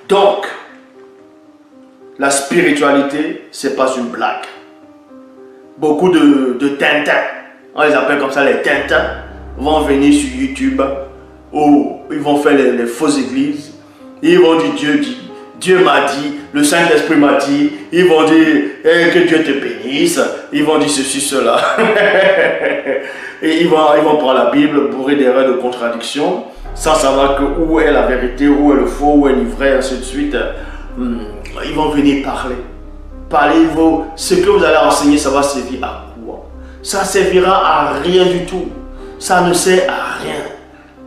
Donc, la spiritualité, c'est pas une blague. Beaucoup de Tintins, on les appelle comme ça les Tintins, vont venir sur YouTube où ils vont faire les fausses églises. Ils vont dire Dieu dit, Dieu m'a dit, le Saint-Esprit m'a dit. Ils vont dire que Dieu te bénisse. Ils vont dire ceci, cela. Et ils vont prendre la Bible bourrée d'erreurs, de contradictions, sans savoir que où est la vérité, où est le faux, où est l'ivraie, ainsi de suite. Ils vont venir parler. Ce que vous allez enseigner, ça va servir à quoi? Ça servira à rien du tout. Ça ne sert à rien.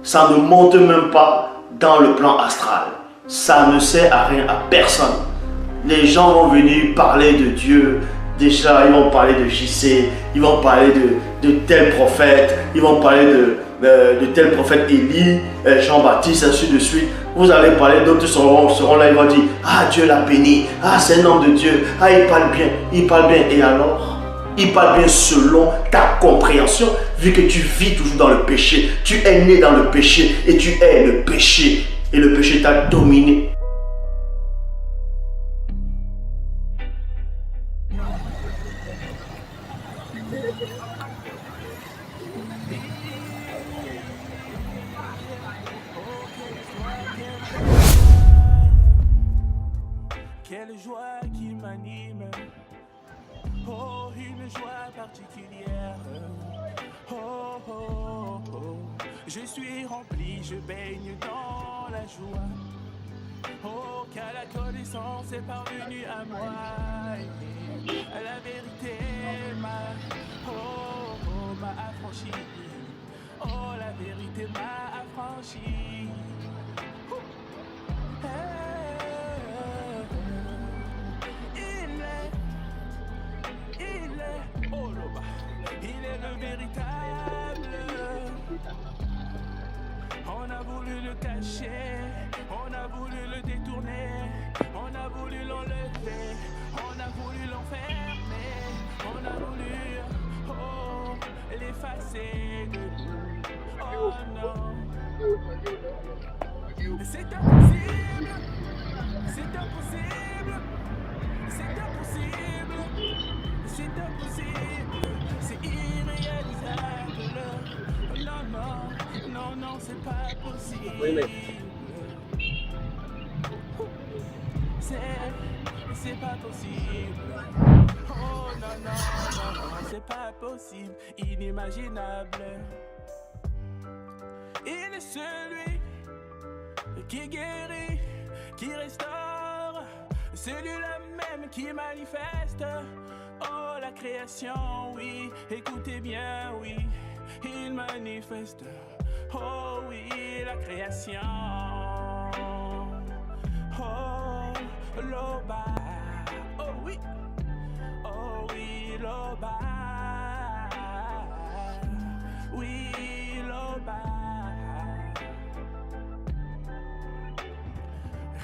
Ça ne monte même pas dans le plan astral. Ça ne sert à rien, à personne. Les gens vont venir parler de Dieu. Déjà, ils vont parler de JC, ils vont parler de tel prophète, ils vont parler de tel prophète Élie, Jean-Baptiste, ainsi de suite. Vous allez parler, d'autres seront là, ils vont dire, ah, Dieu l'a béni, ah, c'est un homme de Dieu, ah, il parle bien, et alors? Il parle bien selon ta compréhension, vu que tu vis toujours dans le péché, tu es né dans le péché, et tu es le péché, et le péché t'a dominé. Quelle joie qui m'anime, oh, une joie particulière, oh, oh, oh, je suis rempli, je baigne dans la joie, oh, car la connaissance est parvenue à moi, la vérité m'a affranchi, oh, la vérité m'a affranchi. Il est le véritable. On a voulu le cacher, on a voulu le détourner, on a voulu l'enlever, on a voulu l'enfermer, on a voulu, oh, l'effacer de nous. Oh non, c'est impossible, c'est impossible, c'est impossible, c'est impossible, c'est irréalisable. Non, non, non, non, c'est pas possible. C'est pas possible. Oh non, non, non, non, c'est pas possible, inimaginable. Il est celui qui guérit, qui restaure, celui-là même qui manifeste. Oh, la création, oui, écoutez bien, oui, il manifeste. Oh oui, la création. Oh, l'Oba. Oh oui, l'Oba. Oui, l'Oba.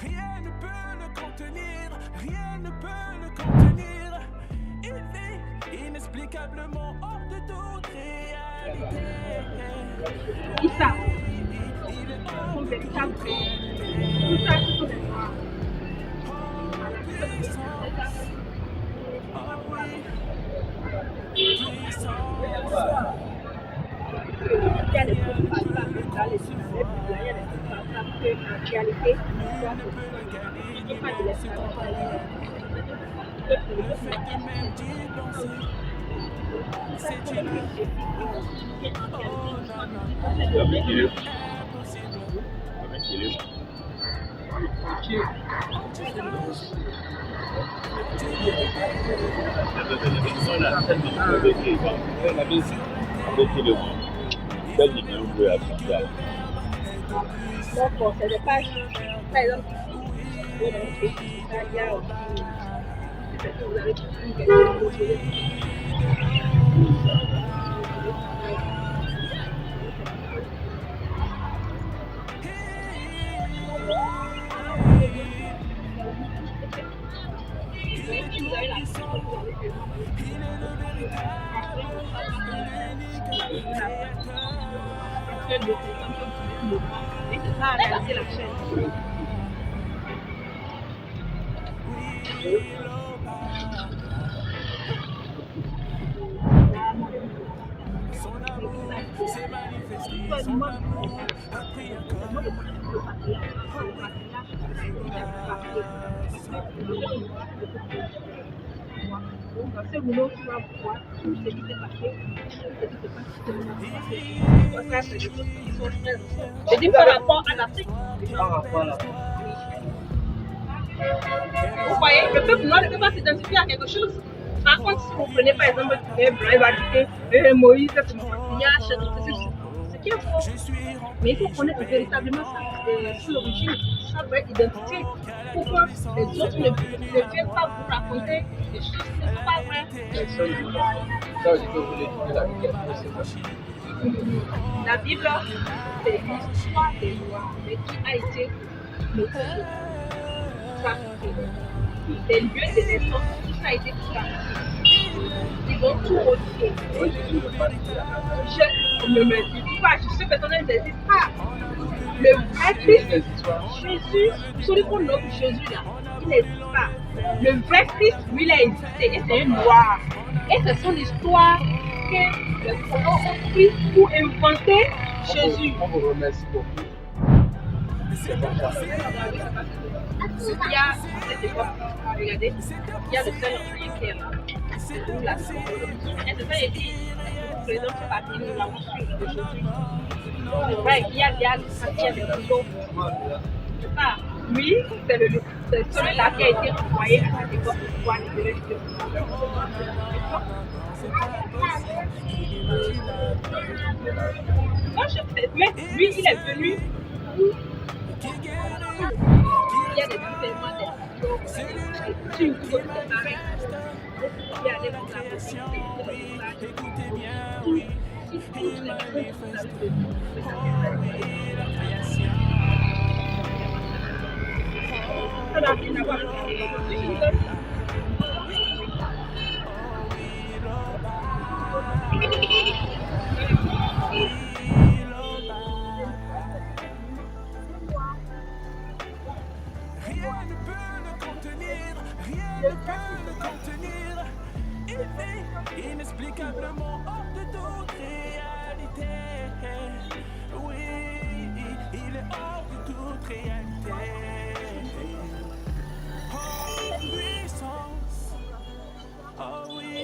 Rien ne peut le contenir, rien ne peut le contenir. Il est inexplicablement hors de toute réalité. Il est hors de toute réalité. Oh, puissance. Oh oui, puissance. Il y a des produits qui parlent dans les films, il y a des trucs en réalité, il n'y a pas de l'espace. Le fait de même d'y penser, c'est une oh non, non, impossible. Donc, c'est des pages, par exemple, il y a vous avez une question. Et c'est ça, réaliser la chaîne. Ce boulot, tu vas voir tout ce qui s'est passé, c'est des choses qui sont très. Je dis par rapport à l'Afrique. Vous voyez, le peuple noir ne peut pas s'identifier à quelque chose. Par contre, si vous prenez par exemple un blanc, il va dire que Moïse, c'est mon patriarche, c'est qui est faux. Mais il faut connaître véritablement son origine, sa vraie identité. Pourquoi les autres ne viennent pas vous raconter des choses qui ne sont pas vraies. La Bible, c'est l'histoire des Noirs, mais qui a été noté les lieux de naissance, tout ça a été trafiqué. Ils ont tout retiré. Je ne me dis pas, je sais que personne n'existe pas. Le vrai Christ, Jésus, celui qu'on nomme Jésus là, il n'existe pas. Le vrai Christ, lui, il a existé et c'est un noir. Et c'est son histoire que les colons ont pris pour inventer Jésus. On vous remercie beaucoup. Il y a cette époque, regardez, il y a le seul employé qui est là. C'est où la seule. Et c'est ça, il dit, le président fait partie de la motion de Jésus. Ouais, il y a des prisons. C'est ça. Lui, c'est celui-là qui a été envoyé à cette époque pour pouvoir libérer le peuple. Mais lui, il est venu pour. Il y a des enseignements, des films qui sont séparés. Il y a des enseignements, Rien ne peut le contenir, rien ne peut le contenir. Il est inexplicablement hors de toute réalité. Oui, il est hors de toute réalité. Oh, puissance. Oh oui,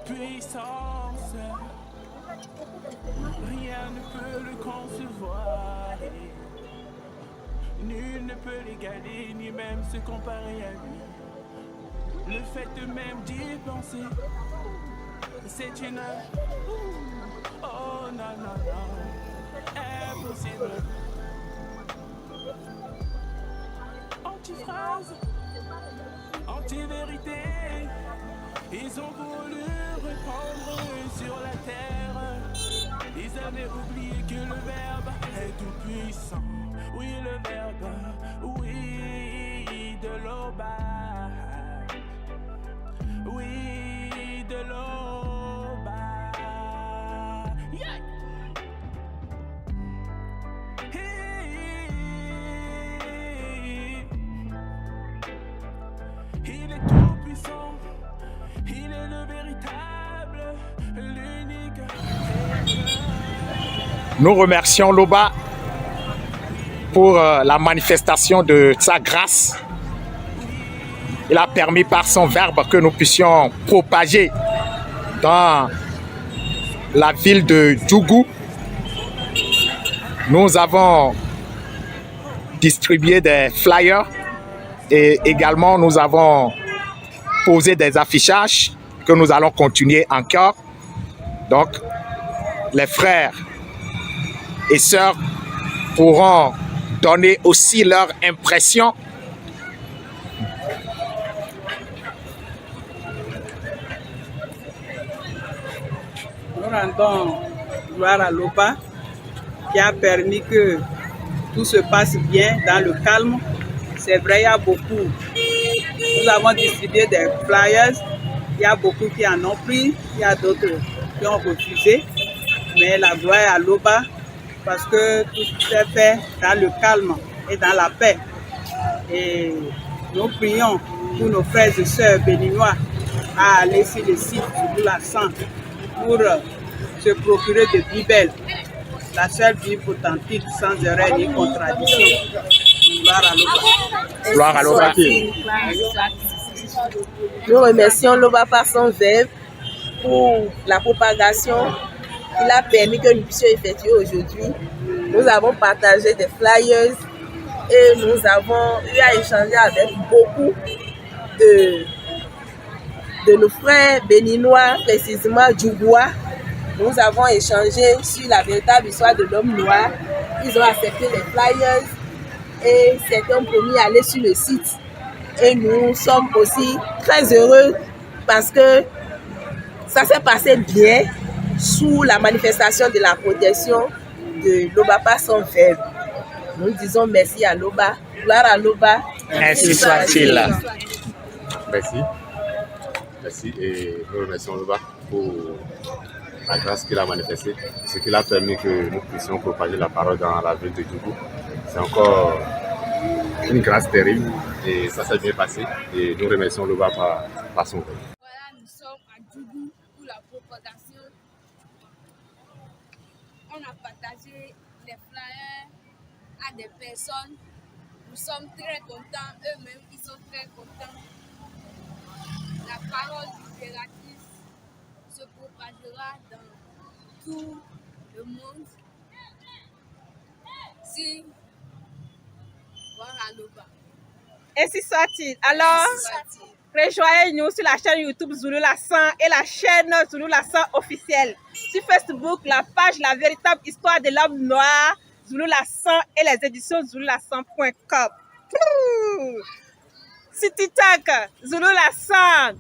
puissance. Rien ne peut le concevoir. Nul ne peut l'égaler, ni même se comparer à lui. Le fait de même d'y penser, c'est une... Oh non, non, non, impossible. Anti-phrase, anti-vérité, ils ont voulu répandre sur la terre. Ils avaient oublié que le Verbe est tout puissant. Oui, le Verbe, oui, de l'Oba. Oui, de l'Oba. Yeah. Il est tout puissant, il est le véritable, l'unique. Nous remercions l'Oba pour la manifestation de sa grâce. Il a permis par son verbe que nous puissions propager dans la ville de Djougou. Nous avons distribué des flyers et également nous avons posé des affichages que nous allons continuer encore. Donc, les frères et sœurs pourront donner aussi leur impression. Nous rendons gloire à l'Oba qui a permis que tout se passe bien dans le calme. C'est vrai, il y a beaucoup. Nous avons distribué des flyers. Il y a beaucoup qui en ont pris. Il y a d'autres qui ont refusé. Mais la gloire est à l'Oba parce que tout est fait dans le calme et dans la paix. Et Nous prions pour nos frères et sœurs béninois à aller sur le site Zulu La Sang pour se procurer de Bibles, la seule Bible authentique sans erreur ni contradiction. Gloire à Loba. Gloire à Loba. Nous remercions Loba par son verbe pour la propagation qu'il a permis que nous puissions effectuer aujourd'hui. Nous avons partagé des flyers et nous avons eu à échanger avec beaucoup de nos frères béninois, précisément Djougua. Nous avons échangé sur la véritable histoire de l'homme noir. Ils ont accepté les flyers et certains ont promis d'aller sur le site. Et nous sommes aussi très heureux parce que ça s'est passé bien sous la manifestation de la protection de Loba par son verbe. Nous disons merci à Loba, gloire à Loba. Ainsi soit-il. Merci. Merci et nous remercions Loba pour la grâce qu'il a manifestée, ce qui a permis que nous puissions propager la parole dans la ville de Djougou. C'est encore une grâce terrible et ça s'est bien passé et nous remercions Loba par son rôle. Voilà, nous sommes à Djougou pour la propagation. On a partagé les flyers à des personnes. Nous sommes très contents, eux-mêmes ils sont très contents. La parole libératrice se propagera dans tout le monde. Si voilà Loba. Ainsi soit-il. Alors, rejoignez-nous sur la chaîne YouTube Zulu La Sang et la chaîne Zulu La Sang officielle. Sur Facebook, la page La véritable histoire de l'homme noir, Zulu La Sang et les éditions zululasang.com. Si TikTok, Zulu La Sang.